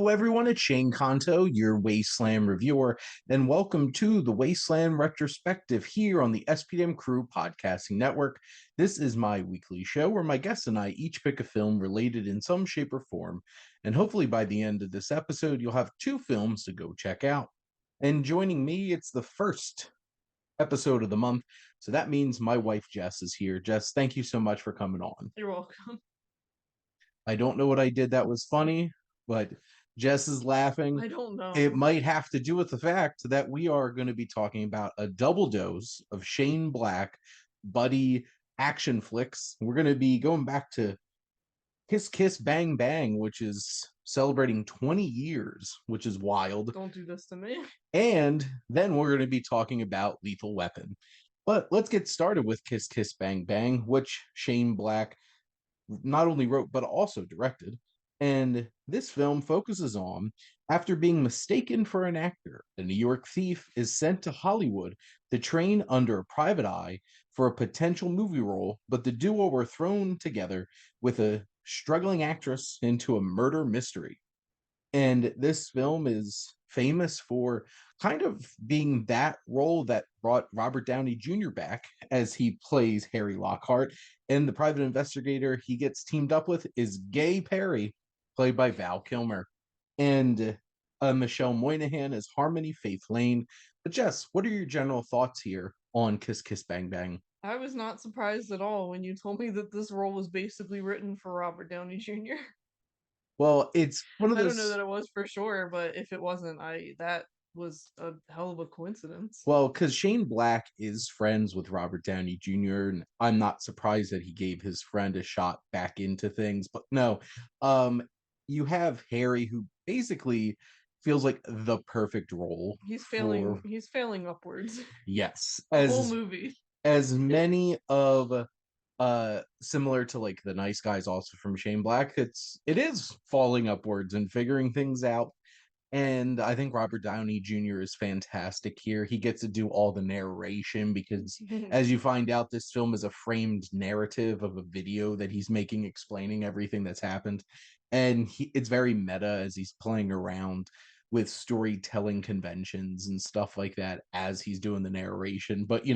Hello, everyone. It's Shane Conto, your Wasteland Reviewer, and welcome to the Wasteland Retrospective here on the SPDM Crew Podcasting Network. This is my weekly show where my guests and I each pick a film related in some shape or form, and hopefully by the end of this episode, you'll have two films to go check out. And joining me, it's the first episode of the month, so that means my wife Jess is here. Jess, thank you so much for coming on. You're welcome. I don't know what I did that was funny, but Jess is laughing. I don't know. It might have to do with the fact that we are going to be talking about a double dose of Shane Black buddy action flicks. We're going to be going back to Kiss Kiss Bang Bang, which is celebrating 20 years, which is wild. Don't do this to me. And then we're going to be talking about Lethal Weapon. But let's get started with Kiss Kiss Bang Bang, which Shane Black not only wrote but also directed. And this film focuses on, after being mistaken for an actor, a New York thief is sent to Hollywood to train under a private eye for a potential movie role, but the duo were thrown together with a struggling actress into a murder mystery. And this film is famous for kind of being that role that brought Robert Downey Jr. back, as he plays Harry Lockhart. And the private investigator he gets teamed up with is Gay Perry, played by Val Kilmer. And Michelle Moynihan as Harmony Faith Lane. But Jess, what are your general thoughts here on Kiss Kiss Bang Bang? I was not surprised at all when you told me that this role was basically written for Robert Downey Jr. Well, it's one of I those. don't know that it was for sure, but if it wasn't, that was a hell of a coincidence. Well, because Shane Black is friends with Robert Downey Jr., and I'm not surprised that he gave his friend a shot back into things. But no, you have Harry, who basically feels like the perfect role. He's failing upwards. Yes, The whole movie. as many of similar to like the Nice Guys, also from Shane Black, it is falling upwards and figuring things out. And I think Robert Downey Jr. is fantastic here. He gets to do all the narration because, as you find out, this film is a framed narrative of a video that he's making explaining everything that's happened. And it's very meta as he's playing around with storytelling conventions and stuff like that as he's doing the narration. But,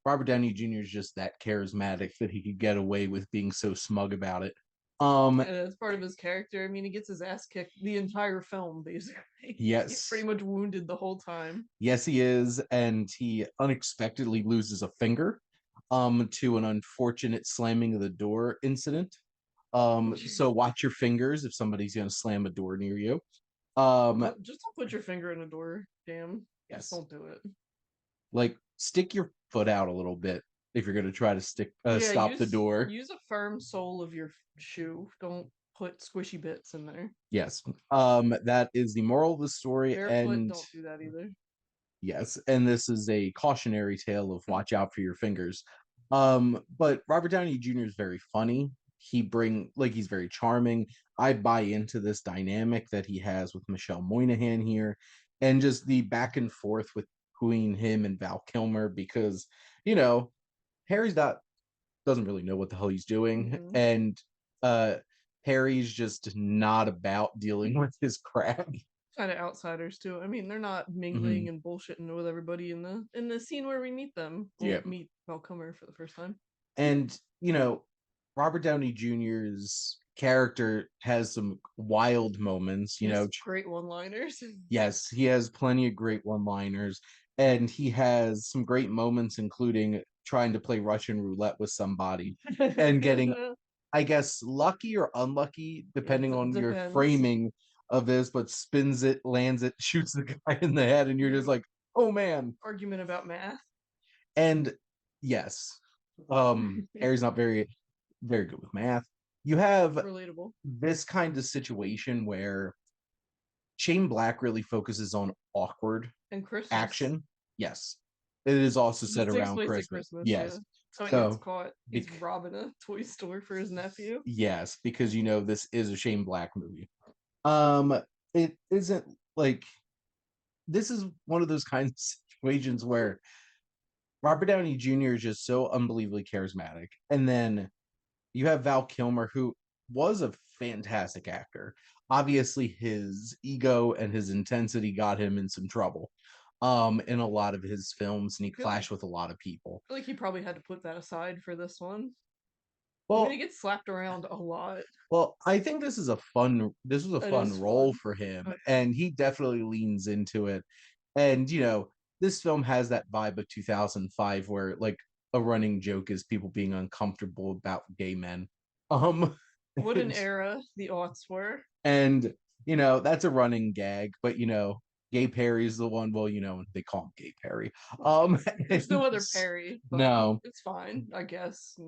Robert Downey Jr. is just that charismatic that he could get away with being so smug about it. And as part of his character, I mean, he gets his ass kicked the entire film, basically. Yes. He's pretty much wounded the whole time. Yes, he is, and he unexpectedly loses a finger to an unfortunate slamming of the door incident. So watch your fingers if somebody's going to slam a door near you. Just don't put your finger in a door, damn. Yes. Just don't do it. Like, stick your foot out a little bit if you're going to try to stop the door. Use a firm sole of your shoe. Don't put squishy bits in there. Yes. That is the moral of the story. Barefoot, and don't do that either. Yes, and this is a cautionary tale of watch out for your fingers. But Robert Downey Jr. is very funny. He's very charming. I buy into this dynamic that he has with Michelle Moynihan here, and just the back and forth between him and Val Kilmer, because Harry's doesn't really know what the hell he's doing, and Harry's just not about dealing with his crap. Kind of outsiders too. I mean, they're not mingling and bullshitting with everybody in the scene where we meet them. Meet Val Kilmer for the first time. And Robert Downey Jr.'s character has some wild moments. Great one-liners. Yes, he has plenty of great one-liners, and he has some great moments, including trying to play Russian roulette with somebody and getting, I guess, lucky or unlucky, depending on your framing of this, but spins it, lands it, shoots the guy in the head, and you're just like, oh man. Argument about math. And yes, Harry's not very, very good with math. You have relatable this kind of situation where Shane Black really focuses on awkward and Christmas action. Yes. It is also set around Christmas. Yes. Yeah. So he gets caught. He's robbing a toy store for his nephew. Yes, because this is a Shane Black movie. It isn't like, this is one of those kinds of situations where Robert Downey Jr. is just so unbelievably charismatic, and then you have Val Kilmer, who was a fantastic actor. Obviously, his ego and his intensity got him in some trouble in a lot of his films, and he clashed with a lot of people. I feel like he probably had to put that aside for this one. Well, I mean, he gets slapped around a lot. Well, I think this was a fun role Fun. for him, Okay. and he definitely leans into it. And this film has that vibe of 2005 where like a running joke is people being uncomfortable about gay men. Um What an era the aughts were. and that's a running gag, but Gay Perry's the one, well, they call him Gay Perry. There's no other Perry, but no. it's fine, I guess.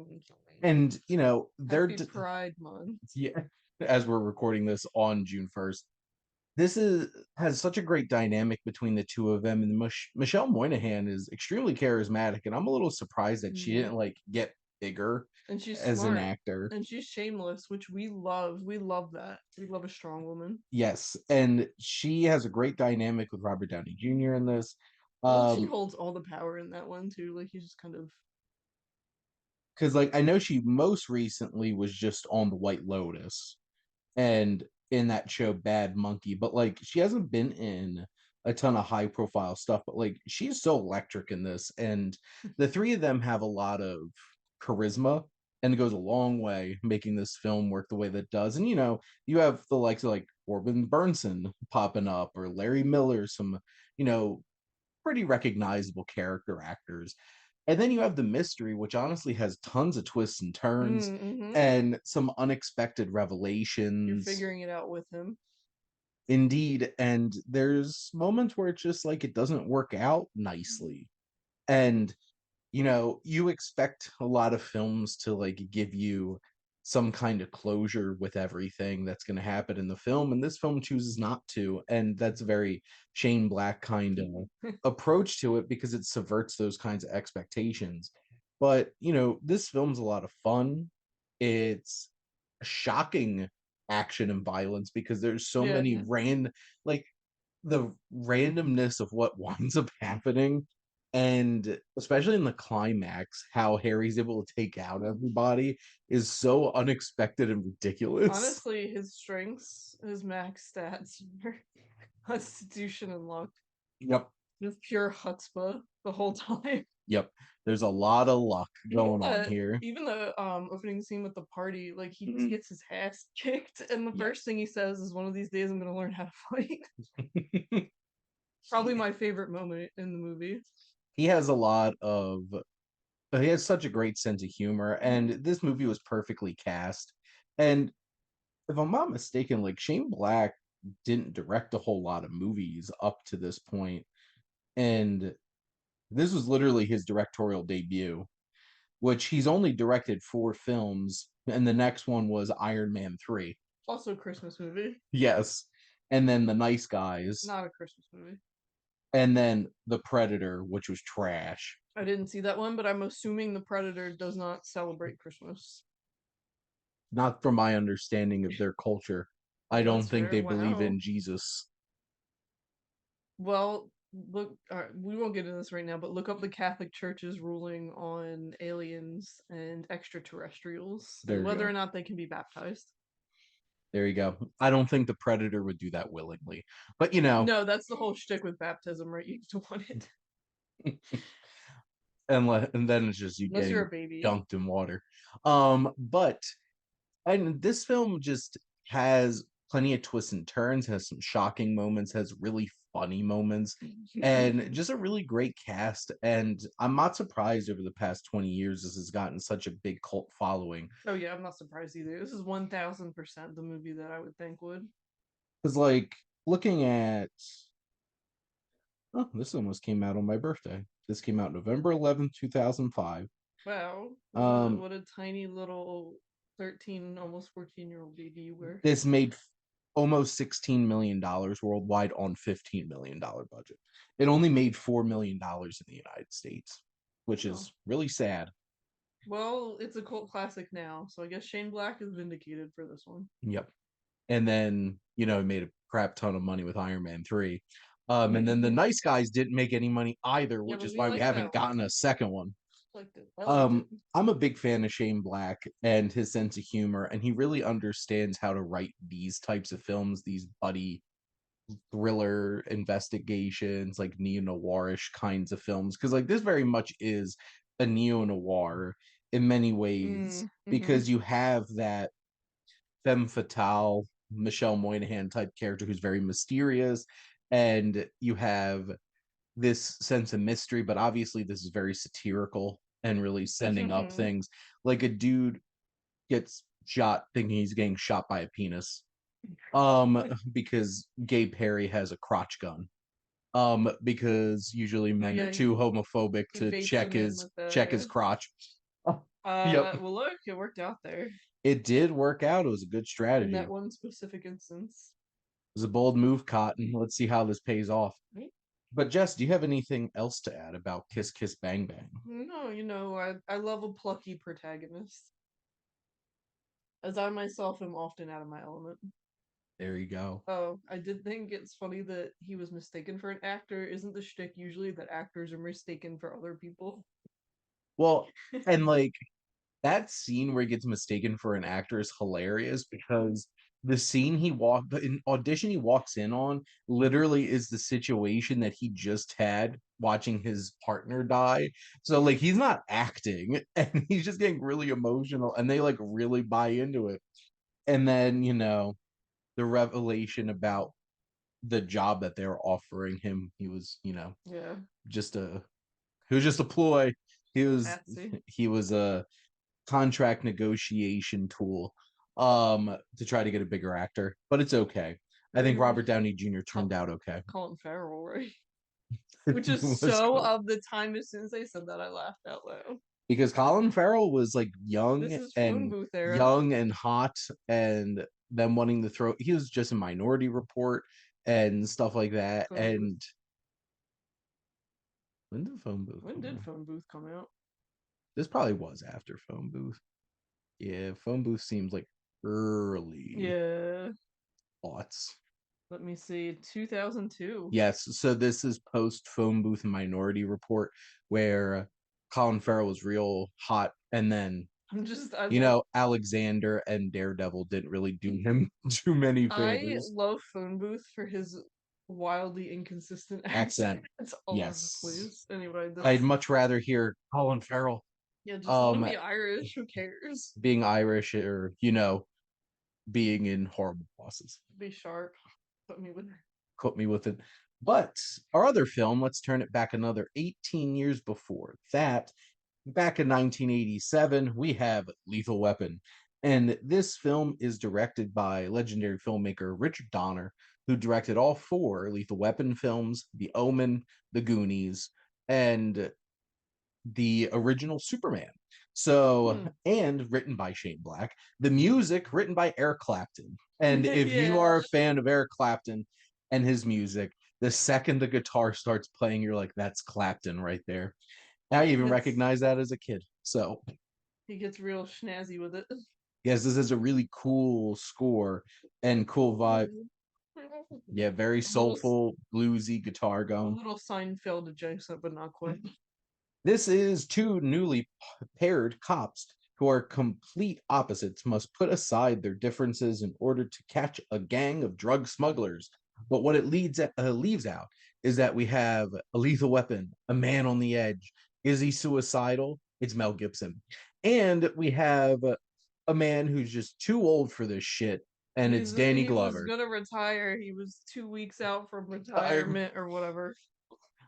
And they're Happy Pride Month. yeah, as we're recording this on June 1st. This has such a great dynamic between the two of them, and Michelle Moynihan is extremely charismatic, and I'm a little surprised that she didn't like get bigger And she's as smart. an actor. And she's shameless, which we love. We love that. We love a strong woman. Yes, and she has a great dynamic with Robert Downey Jr. in this. She holds all the power in that one too. Like he's just kind of, because like I know she most recently was just on the White Lotus, and in that show Bad Monkey, but like she hasn't been in a ton of high profile stuff, but like she's so electric in this, and the three of them have a lot of charisma, and it goes a long way making this film work the way that it does. And you have the likes of like Corbin Burnson popping up, or Larry Miller, some pretty recognizable character actors. And then you have the mystery, which honestly has tons of twists and turns and some unexpected revelations. You're figuring it out with him. Indeed. And there's moments where it's just like it doesn't work out nicely. And, you expect a lot of films to like give you some kind of closure with everything that's going to happen in the film, and this film chooses not to, and that's a very Shane Black kind of approach to it because it subverts those kinds of expectations. But this film's a lot of fun. It's shocking action and violence because there's so many like the randomness of what winds up happening, and especially in the climax, how Harry's able to take out everybody is so unexpected and ridiculous. Honestly, his strengths, his max stats are Constitution and luck. Yep. Just pure chutzpah the whole time. Yep. There's a lot of luck going on here. Even the opening scene with the party, like he gets his ass kicked, and the first thing he says is, "One of these days, I'm gonna learn how to fight." Probably my favorite moment in the movie. He has such a great sense of humor, and this movie was perfectly cast. And if I'm not mistaken, like Shane Black didn't direct a whole lot of movies up to this point, and this was literally his directorial debut, which he's only directed 4 films, and the next one was Iron Man 3. Also a Christmas movie. Yes. And then The Nice Guys. Not a Christmas movie. And then The Predator, which was trash. I didn't see that one, but I'm assuming The Predator does not celebrate Christmas. Not from my understanding of their culture. I don't think they believe in Jesus. Well, look, we won't get into this right now, but look up the Catholic Church's ruling on aliens and extraterrestrials, and whether or not they can be baptized. There you go. I don't think the Predator would do that willingly, but No, that's the whole shtick with baptism, right? You just want it. and then it's just you Unless getting you're a baby. dunked in water. And this film just has plenty of twists and turns, has some shocking moments, has really funny moments, and just a really great cast. And I'm not surprised over the past 20 years this has gotten such a big cult following. Oh yeah, I'm not surprised either. This is 1000% the movie that I would think would. Because like looking at this almost came out on my birthday. This came out November 11th, 2005. Wow. What a tiny little 13, almost 14-year-old baby you were. This made almost $16 million worldwide on $15 million budget. It only made $4 million in the United States, which is really sad. Well, it's a cult classic now, so I guess Shane Black is vindicated for this one. Yep. And then, it made a crap ton of money with Iron Man 3. And then The Nice Guys didn't make any money either, which is why we haven't gotten a second one. Liked it. I liked it. I'm a big fan of Shane Black and his sense of humor, and he really understands how to write these types of films, these buddy thriller investigations, like neo-noirish kinds of films. Because like this very much is a neo-noir in many ways, Mm-hmm. because you have that femme fatale Michelle Moynihan type character who's very mysterious, and you have this sense of mystery, but obviously this is very satirical and really setting up things. Like a dude gets shot thinking he's getting shot by a penis. Because Gay Perry has a crotch gun. Because usually men are too homophobic He to baits check him in his with that, check his crotch. Yep. well, look, it worked out there It did work out. It was a good in strategy. that It one specific instance. was a bold move, Cotton. Let's see how this pays off. Right? But Jess, do you have anything else to add about Kiss Kiss Bang Bang? No, I love a plucky protagonist, as I myself am often out of my element. There you go. Oh, I did think it's funny that he was mistaken for an actor. Isn't the shtick usually that actors are mistaken for other people? Well, and like that scene where he gets mistaken for an actor is hilarious, because the scene in audition he walks in on literally is the situation that he just had watching his partner die. So like he's not acting and he's just getting really emotional, and they like really buy into it. And then, the revelation about the job that they were offering him, he was, Yeah, just a he was just a ploy. He was Patsy. he was a contract negotiation tool to try to get a bigger actor, but it's okay. I think Robert Downey Jr. turned out okay. Colin Farrell, right? Which is Was so cool. of the time. As soon as they said that, I laughed out loud. Because Colin Farrell was like This is phone booth era. young and hot, and them wanting to throw. He was just a Minority Report and stuff like that. Phone And booth. when did Phone Booth? When did Phone Booth come out? This probably was after Phone Booth. Yeah, Phone Booth seems like early. Yeah. Aughts. Let me see. 2002. Yes, so this is post Phone Booth Minority Report, where Colin Farrell was real hot, and then Alexander and Daredevil didn't really do him too many I favors. love Phone Booth for his wildly inconsistent Accent. It's all over the Yes. place. Anyway, I'd much rather hear Colin Farrell yeah, just let him be Irish. Who cares? being Irish, or being in Horrible Bosses. Be sharp. Put me with it. But our other film, let's turn it back another 18 years before that. Back in 1987, we have Lethal Weapon. And this film is directed by legendary filmmaker Richard Donner, who directed all four Lethal Weapon films: The Omen, The Goonies, and the original Superman. So, and written by Shane Black. The music written by Eric Clapton. And if you are a fan of Eric Clapton and his music, the second the guitar starts playing, you're like, that's Clapton right there. I even recognized that as a kid. So he gets real snazzy with it. Yes, this is a really cool score and cool vibe. Yeah, very soulful, bluesy guitar going. A little Seinfeld adjacent, but not quite. This is two newly paired cops who are complete opposites must put aside their differences in order to catch a gang of drug smugglers. But what it leaves out is that we have a lethal weapon, a man on the edge. Is he suicidal? It's Mel Gibson. And we have a man who's just too old for this shit, and it's Danny Glover. He was gonna retire. He was 2 weeks out from retirement or whatever.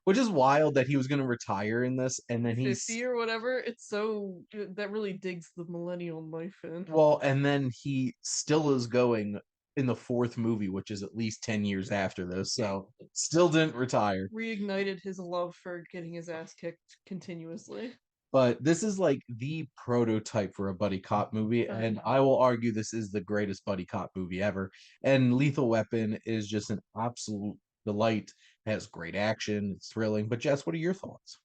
Which is wild that he was going to retire in this, and then he's 50 or whatever. It's so that really digs the millennial life in. Well, and then he still is going in the fourth movie, which is at least 10 years after this, so still didn't retire. Reignited his love for getting his ass kicked continuously. But this is like the prototype for a buddy cop movie, and I will argue this is the greatest buddy cop movie ever. And Lethal Weapon is just an absolute delight. It has great action, it's thrilling. But Jess, what are your thoughts?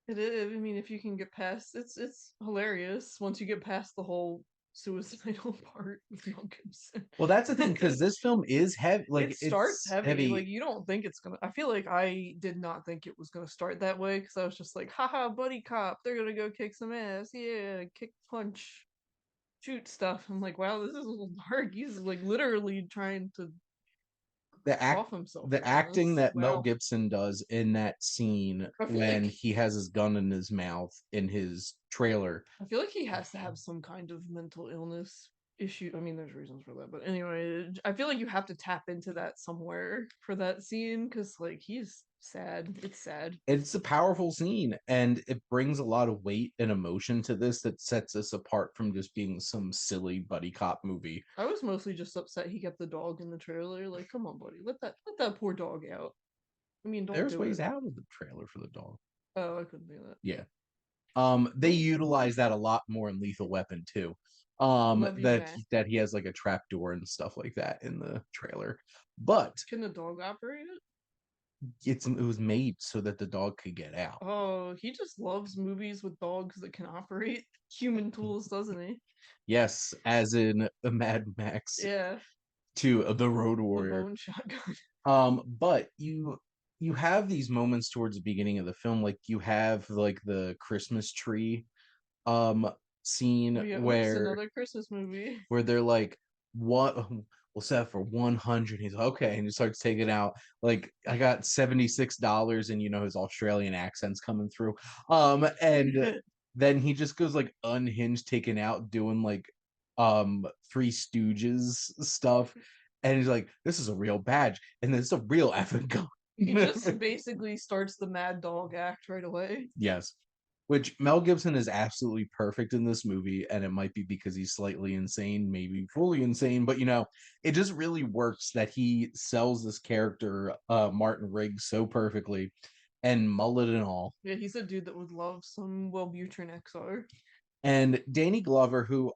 It is. I mean, if you can get past, it's hilarious once you get past the whole suicidal part with Mel Gibson. Well, that's the thing, because this film is heavy. Like, It starts it's heavy. heavy. Like, you don't think it's gonna. I feel like I did not think it was gonna start that way, because I was just like, haha, buddy cop, they're gonna go kick some ass. Yeah, kick, punch, shoot stuff. I'm like, wow, this is a little dark. He's like literally trying to off himself. The acting that Mel Wow. Gibson does in that scene I feel when like he has his gun in his mouth in his trailer. I feel like he has to have some kind of mental illness issue. I mean, there's reasons for that, but anyway, I feel like you have to tap into that somewhere for that scene, because like he's sad. It's sad. It's a powerful scene, and it brings a lot of weight and emotion to this that sets us apart from just being some silly buddy cop movie. I was mostly just upset he kept the dog in the trailer. Like, come on, buddy, let that poor dog out. I mean, don't There's do ways it. out of the trailer for the dog. Oh, I couldn't do that. Yeah. They utilize that a lot more in Lethal Weapon too. Love you, Matt. That he has like a trap door and stuff like that in the trailer. But Can the dog operate it? it was made so that the dog could get out. Oh, he just loves movies with dogs that can operate human tools, doesn't he? Yes, as in the Mad Max Yeah, 2 of the Road the Warrior. bone shotgun. But you have these moments towards the beginning of the film, like you have like the Christmas tree scene Oh, yeah, oops, where another Christmas movie. they're like, what, we'll set for 100. He's like, okay, and he starts taking out, like, I got $76, and his Australian accent's coming through. And then he just goes like unhinged, taking out, doing like Three Stooges stuff. And he's like, this is a real badge, and it's a real effing gun. He just basically starts the Mad Dog act right away. Yes. Which Mel Gibson is absolutely perfect in this movie, and it might be because he's slightly insane, maybe fully insane, but it just really works that he sells this character, Martin Riggs, so perfectly, and mullet and all. Yeah, he's a dude that would love some Wellbutrin XR. And Danny Glover, who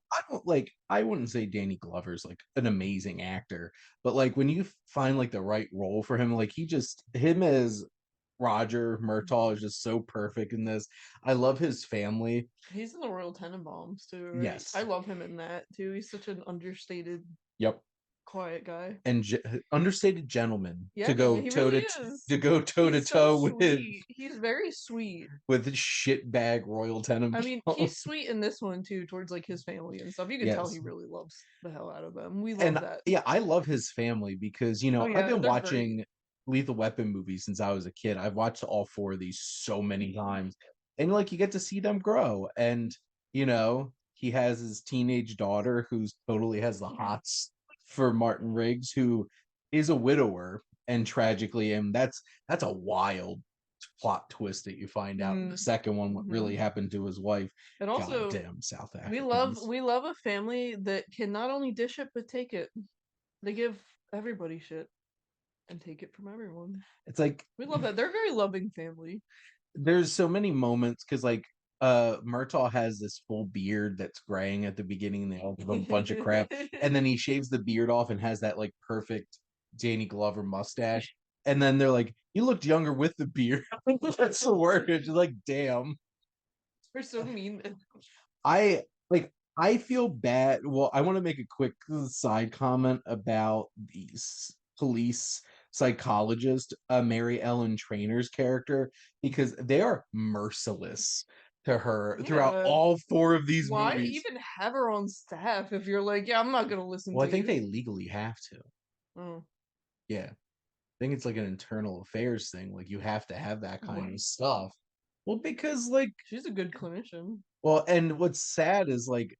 I wouldn't say Danny Glover's like an amazing actor, but like when you find like the right role for him, like him as Roger Murtaugh is just so perfect in this. I love his family. He's in the Royal Tenenbaums too, right? Yes. I love him in that too. He's such an understated, Yep. quiet guy. And understated gentleman Yeah, to go he toe really to is. to go toe to He's so toe with sweet. He's very sweet. with shitbag Royal Tenenbaums. I mean, he's sweet in this one too, towards like his family and stuff. You can tell he Yes. really loves the hell out of them. We love And that. yeah, I love his family because Oh, I've yeah, been they're watching great. Lethal Weapon movies since I was a kid. I've watched all 4 of these so many times. And like you get to see them grow. And he has his teenage daughter who's totally has the hots for Martin Riggs, who is a widower, and tragically, and that's a wild plot twist that you find out in the second one what really happened to his wife. And also, goddamn South we Africans. love a family that can not only dish it but take it. They give everybody shit and take it from everyone. It's like We love that. They're a very loving family. there's so many moments because like Murtaugh has this full beard that's graying at the beginning, and they all give him a bunch of crap, and then he shaves the beard off and has that like perfect Danny Glover mustache, and then they're like, you looked younger with the beard. That's the word. It's like, damn. We're so mean. I feel bad. Well, I want to make a quick side comment about the police psychologist, Mary Ellen Trainor's character, because they are merciless to her throughout all 4 of these Why movies. even have her on staff if you're like, yeah, I'm not gonna listen to I think you? they legally have to. Oh. Yeah. I think it's like an internal affairs thing. Like you have to have that kind of stuff. Well, because like she's a good clinician. Well, and what's sad is like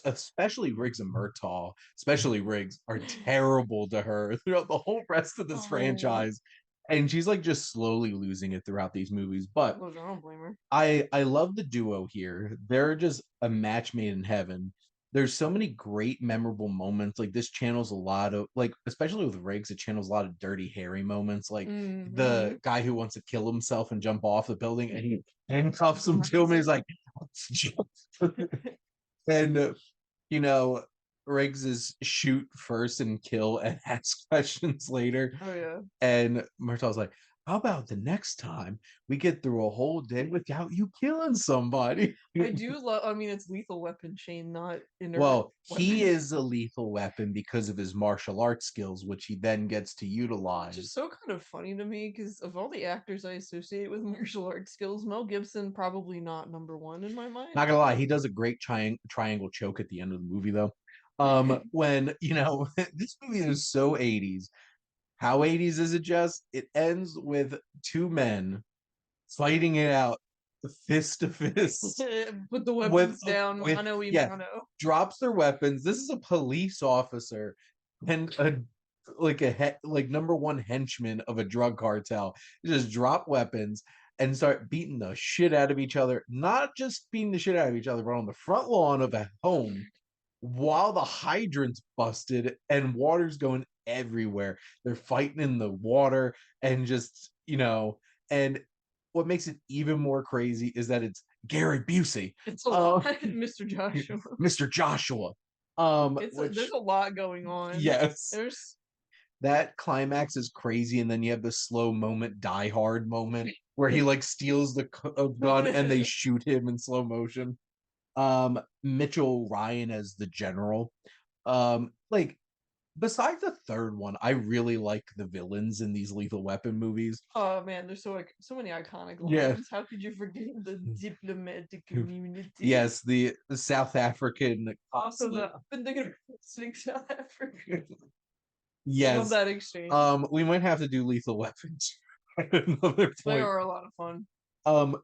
especially Riggs and Murtaugh, especially Riggs, are terrible to her throughout the whole rest of this franchise. And she's like just slowly losing it throughout these movies. But I don't blame her. I love the duo here. They're just a match made in heaven. There's so many great memorable moments. Like this channels a lot of like, especially with Riggs, it channels a lot of dirty Harry moments. Like the guy who wants to kill himself and jump off the building, and he handcuffs him to him. And he's like, and Riggs is shoot first and kill and ask questions later. Oh yeah. And Murtaugh's like, how about the next time we get through a whole day without you killing somebody? I do love. I mean, it's Lethal Weapon, Shane, not Inert Well, he Weapon. is a lethal weapon because of his martial arts skills, which he then gets to Which is utilize. so kind of funny to me because of all the actors I associate with martial arts skills, Mel Gibson probably not number one in my mind. Not gonna lie, he does a great triangle choke at the end of the movie, though. When this movie is so 80s. How 80s is it, Jess? It ends with two men fighting it out, fist to fist, Put the with weapons down, with mano y yeah, mano. drops their weapons. This is a police officer and like number one henchman of a drug cartel. Just drop weapons and start beating the shit out of each other. Not just beating the shit out of each other, but on the front lawn of a home while the hydrant's busted and water's going everywhere. They're fighting in the water and and what makes it even more crazy is that it's Gary Busey, It's a lot, Mr. Joshua. Mr. Joshua. There's Which a lot going on. yes, There's that climax is crazy, and then you have the slow moment, Die Hard moment, where he like steals the gun and they shoot him in slow motion. Mitchell Ryan as the general. Like besides the third one, I really like the villains in these Lethal Weapon movies. Oh man, there's so many iconic Yeah. lines. How could you forget the diplomatic community? Yes, the South African. Also, I've been thinking of South Africa. Love Yes. that exchange. We might have to do Lethal Weapons at another They point. are a lot of fun.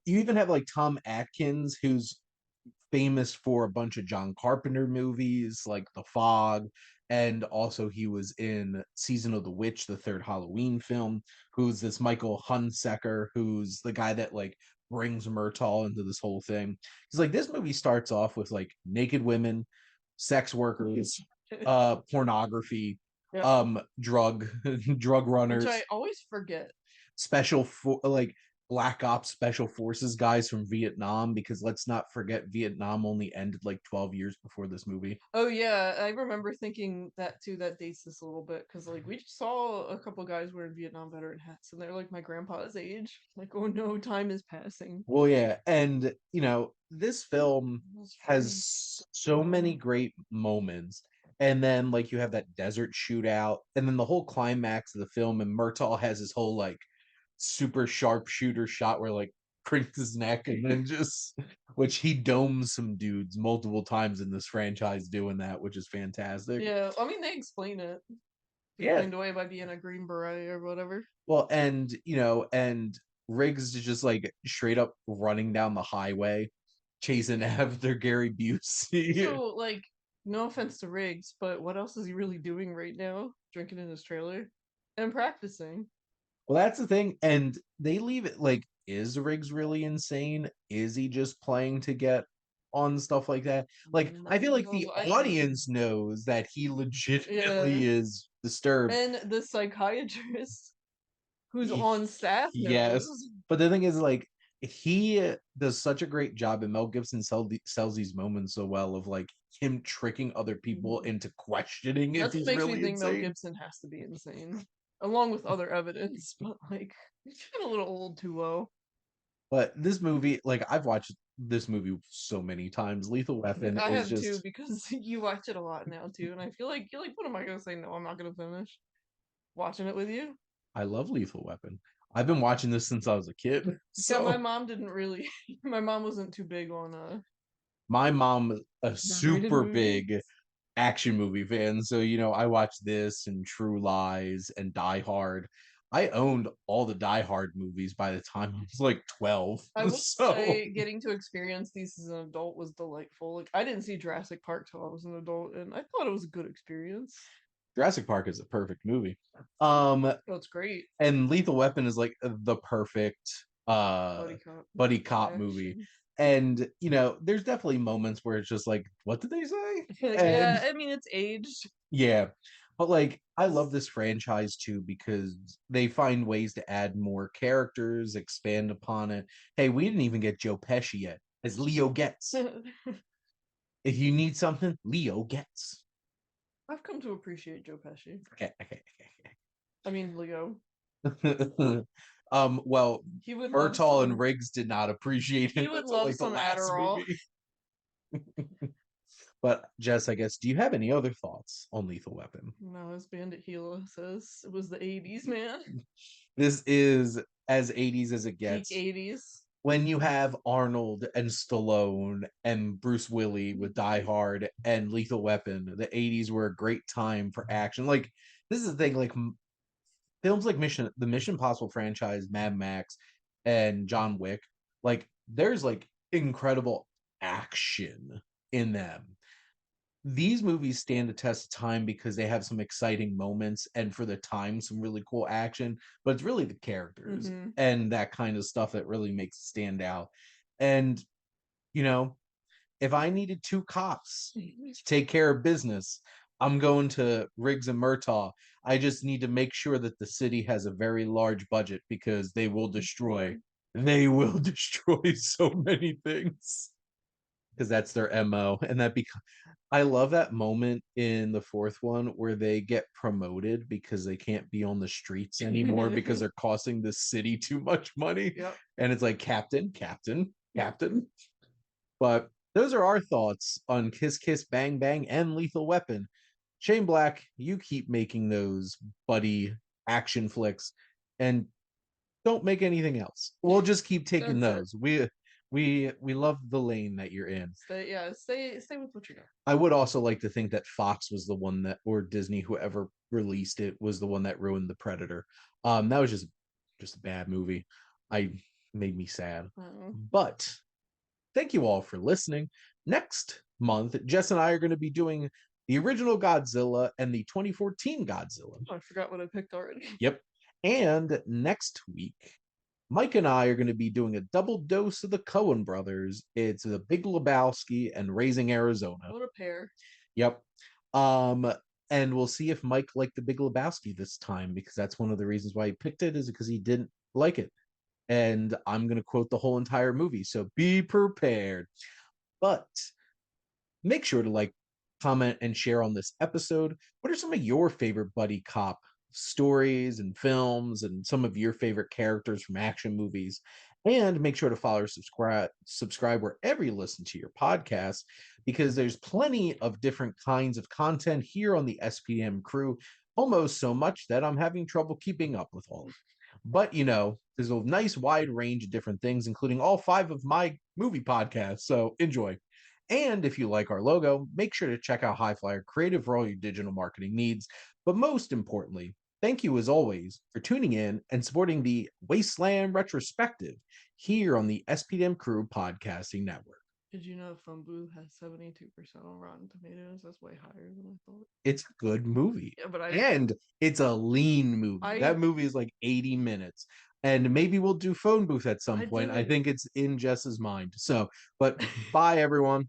You even have like Tom Atkins, who's famous for a bunch of John Carpenter movies like The Fog, and also he was in Season of the Witch, the third Halloween film. Who's this Michael Hunsaker, who's the guy that like brings Murtaugh into this whole thing. He's like, this movie starts off with like naked women, sex workers, pornography, Yeah. drug drug Which runners, I always forget. like Black Ops Special Forces guys from Vietnam, because let's not forget Vietnam only ended like 12 years before this movie. Oh yeah, I remember thinking that too. That dates this a little bit because like we just saw a couple guys wearing Vietnam veteran hats, and they're like my grandpa's age. Like, oh no, time is passing. Well, yeah, and this film That's funny. has so many great moments. And then like you have that desert shootout, and then the whole climax of the film, and Murtaugh has his whole like super sharpshooter shot where like cranks his neck and then just which he domes some dudes multiple times in this franchise doing that, which is fantastic. Yeah, I mean they explain it. Yeah. Explained away by being a green beret or whatever. Well, and Riggs is just like straight up running down the highway, chasing after Gary Busey. So like, no offense to Riggs, but what else is he really doing right now? Drinking in his trailer and practicing. Well, that's the thing. And they leave it like, is Riggs really insane? Is he just playing to get on stuff like that? Like, I feel like the audience knows that he legitimately is disturbed. And the psychiatrist who's Y- on staff Yes. knows. But the thing is, like, he does such a great job, and Mel Gibson sells these moments so well of like him tricking other people into questioning if That's what he's makes me really think Mel insane. Gibson has to be insane, along with other evidence. But like, he's getting a little old too low. But this movie, like I've watched this movie so many times. Lethal Weapon I is have too just because you watch it a lot now too, and I feel like you're like, what am I gonna say? No, I'm not gonna finish watching it with you. I love Lethal Weapon. I've been watching this since I was a kid. Yeah, my So mom didn't really. My mom wasn't too big on my mom is a rated super movies. big action movie fan. So, I watched this and True Lies and Die Hard. I owned all the Die Hard movies by the time I was like 12. I will So say getting to experience these as an adult was delightful. Like I didn't see Jurassic Park till I was an adult, and I thought it was a good experience. Jurassic Park is a perfect movie. Oh, it's great. And Lethal Weapon is like the perfect buddy cop movie. Action. And there's definitely moments where it's just like, what did they say? Yeah, I mean it's aged. Yeah. But like I love this franchise too because they find ways to add more characters, expand upon it. Hey, we didn't even get Joe Pesci yet as Leo Getz. If you need something, Leo Getz. I've come to appreciate Joe Pesci. Okay. I mean Leo. Well, He would love Murtaugh and some. Riggs did not appreciate He it would until love like the some last Adderall. movie. But Jess, I guess, do you have any other thoughts on Lethal Weapon? No, as Bandit Gila says, it was the 80s, man. This is as 80s as it Peak gets. 80s. When you have Arnold and Stallone and Bruce Willis with Die Hard and Lethal Weapon, the 80s were a great time for action. Like, this is the thing, like films like the Mission Impossible franchise, Mad Max, and John Wick, like there's like incredible action in them. These movies stand the test of time because they have some exciting moments and for the time some really cool action, but it's really the characters and that kind of stuff that really makes it stand out. And you know, if I needed two cops to take care of business, I'm going to Riggs and Murtaugh. I just need to make sure that the city has a very large budget because they will destroy so many things because that's their MO. And I love that moment in the fourth one where they get promoted because they can't be on the streets anymore because they're costing the city too much money. Yep. And it's like, Captain. But those are our thoughts on Kiss Kiss Bang Bang and Lethal Weapon. Shane Black, you keep making those buddy action flicks and don't make anything else. We'll just keep taking those. We love the lane that you're in. Stay with what you got. I would also like to think that Fox was the one that, or Disney, whoever released it, was the one that ruined the Predator. That was just a bad movie. Made me sad. But thank you all for listening. Next month, Jess and I are going to be doing the original Godzilla and the 2014 Godzilla. I forgot what I picked already. Yep. And next week, Mike and I are going to be doing a double dose of the Coen brothers. It's The Big Lebowski and Raising Arizona. What a pair. Yep. And we'll see if Mike liked The Big Lebowski this time, because that's one of the reasons why he picked it, is because he didn't like it. And I'm going to quote the whole entire movie, so be prepared. But make sure to like, comment, and share on this episode. What are some of your favorite buddy cop stories and films, and some of your favorite characters from action movies? And make sure to follow or subscribe wherever you listen to your podcast, because there's plenty of different kinds of content here on the SPM crew, almost so much that I'm having trouble keeping up with all of it. But there's a nice wide range of different things, including all 5 of my movie podcasts. So enjoy. And if you like our logo, make sure to check out HiFlyer Creative for all your digital marketing needs. But most importantly, thank you as always for tuning in and supporting the Wasteland Retrospective here on the SPM Crew Podcasting Network. Did you know Boo has 72% on Rotten Tomatoes? That's way higher than I thought. It's a good movie. Yeah, and it's a lean movie. That movie is like 80 minutes. And maybe we'll do Phone Booth at some point. I think it's in Jess's mind. So, but bye, everyone.